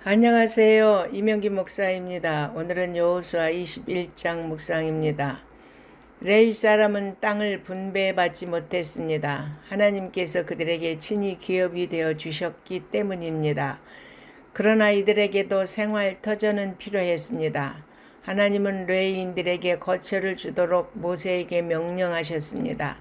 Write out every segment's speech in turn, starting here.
안녕하세요. 이명기 목사입니다. 오늘은 여호수아 21장 묵상입니다. 레위 사람은 땅을 분배받지 못했습니다. 하나님께서 그들에게 친히 기업이 되어 주셨기 때문입니다. 그러나 이들에게도 생활 터전은 필요했습니다. 하나님은 레위인들에게 거처를 주도록 모세에게 명령하셨습니다.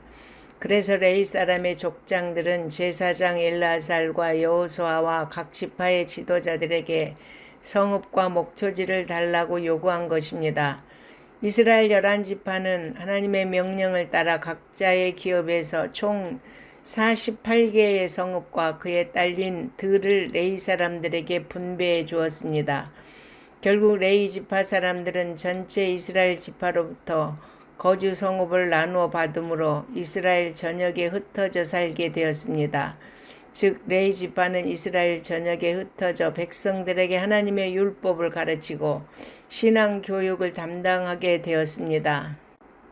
그래서 레위 사람의 족장들은 제사장 엘르아살과 여호수아와 각 지파의 지도자들에게 성읍과 목초지를 달라고 요구한 것입니다. 이스라엘 11지파는 하나님의 명령을 따라 각자의 기업에서 총 48개의 성읍과 그에 딸린 들을 레위 사람들에게 분배해 주었습니다. 결국 레위 지파 사람들은 전체 이스라엘 지파로부터 거주 성읍을 나누어 받음으로 이스라엘 전역에 흩어져 살게 되었습니다. 즉 레위 지파는 이스라엘 전역에 흩어져 백성들에게 하나님의 율법을 가르치고 신앙 교육을 담당하게 되었습니다.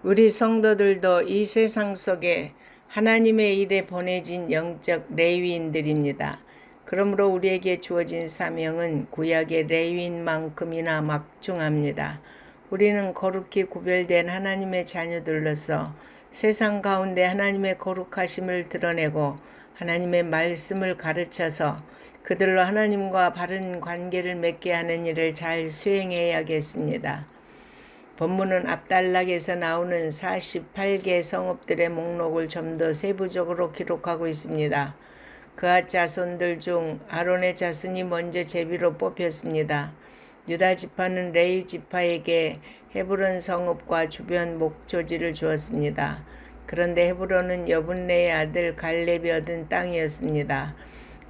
우리 성도들도 이 세상 속에 하나님의 일에 보내진 영적 레위인들입니다. 그러므로 우리에게 주어진 사명은 구약의 레위인만큼이나 막중합니다. 우리는 거룩히 구별된 하나님의 자녀들로서 세상 가운데 하나님의 거룩하심을 드러내고 하나님의 말씀을 가르쳐서 그들로 하나님과 바른 관계를 맺게 하는 일을 잘 수행해야겠습니다. 본문은 앞단락에서 나오는 48개 성읍들의 목록을 좀 더 세부적으로 기록하고 있습니다. 그앗 자손들 중 아론의 자손이 먼저 제비로 뽑혔습니다. 유다 지파는 레위 지파에게 헤브론 성읍과 주변 목초지를 주었습니다. 그런데 헤브론은 여분네의 아들 갈렙이 얻은 땅이었습니다.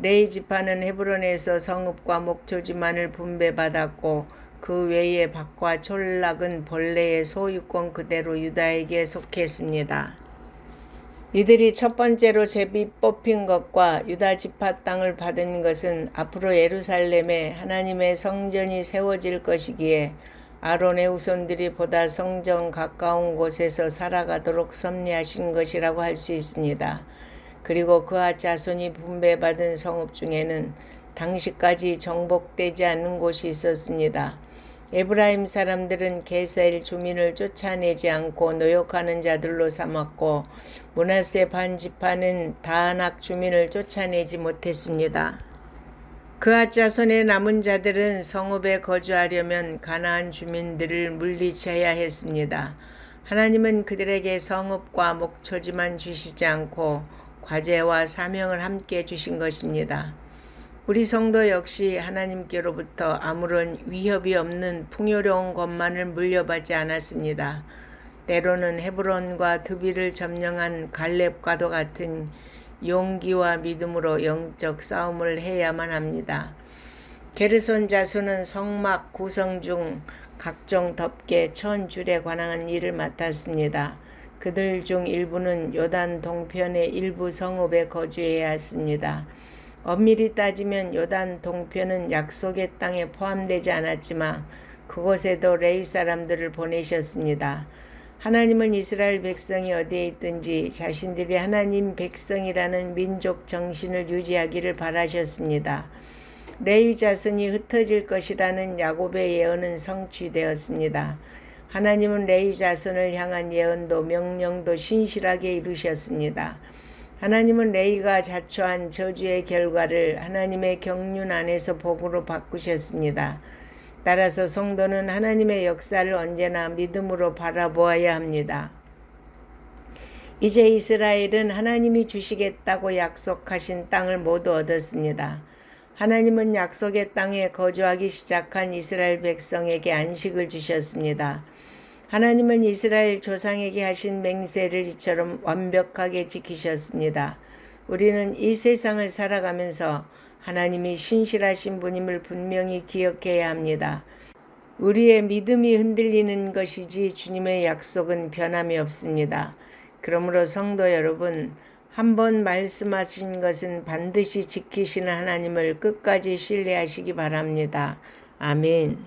레위 지파는 헤브론에서 성읍과 목초지만을 분배받았고 그 외의 밭과 촌락은 본래의 소유권 그대로 유다에게 속했습니다. 이들이 첫 번째로 제비 뽑힌 것과 유다 지파 땅을 받은 것은 앞으로 예루살렘에 하나님의 성전이 세워질 것이기에 아론의 후손들이 보다 성전 가까운 곳에서 살아가도록 섭리하신 것이라고 할 수 있습니다. 그리고 그앗 자손이 분배받은 성읍 중에는 당시까지 정복되지 않는 곳이 있었습니다. 에브라임 사람들은 게셀 주민을 쫓아내지 않고 노역하는 자들로 삼았고 므낫세 반지파는 다아낙 주민을 쫓아내지 못했습니다. 그앗 자손의 남은 자들은 성읍에 거주하려면 가나안 주민들을 물리쳐야 했습니다. 하나님은 그들에게 성읍과 목초지만 주시지 않고 과제와 사명을 함께 주신 것입니다. 우리 성도 역시 하나님께로부터 아무런 위협이 없는 풍요로운 것만을 물려받지 않았습니다. 때로는 헤브론과 드비를 점령한 갈렙과도 같은 용기와 믿음으로 영적 싸움을 해야만 합니다. 게르손 자손은 성막 구성 중 각종 덮개 천 줄에 관한 일을 맡았습니다. 그들 중 일부는 요단 동편의 일부 성읍에 거주해야 했습니다. 엄밀히 따지면 요단 동편은 약속의 땅에 포함되지 않았지만 그곳에도 레위 사람들을 보내셨습니다. 하나님은 이스라엘 백성이 어디에 있든지 자신들이 하나님 백성이라는 민족 정신을 유지하기를 바라셨습니다. 레위 자손이 흩어질 것이라는 야곱의 예언은 성취되었습니다. 하나님은 레위 자손을 향한 예언도 명령도 신실하게 이루셨습니다. 하나님은 레위가 자초한 저주의 결과를 하나님의 경륜 안에서 복으로 바꾸셨습니다. 따라서 성도는 하나님의 역사를 언제나 믿음으로 바라보아야 합니다. 이제 이스라엘은 하나님이 주시겠다고 약속하신 땅을 모두 얻었습니다. 하나님은 약속의 땅에 거주하기 시작한 이스라엘 백성에게 안식을 주셨습니다. 하나님은 이스라엘 조상에게 하신 맹세를 이처럼 완벽하게 지키셨습니다. 우리는 이 세상을 살아가면서 하나님이 신실하신 분임을 분명히 기억해야 합니다. 우리의 믿음이 흔들리는 것이지 주님의 약속은 변함이 없습니다. 그러므로 성도 여러분, 한번 말씀하신 것은 반드시 지키시는 하나님을 끝까지 신뢰하시기 바랍니다. 아멘.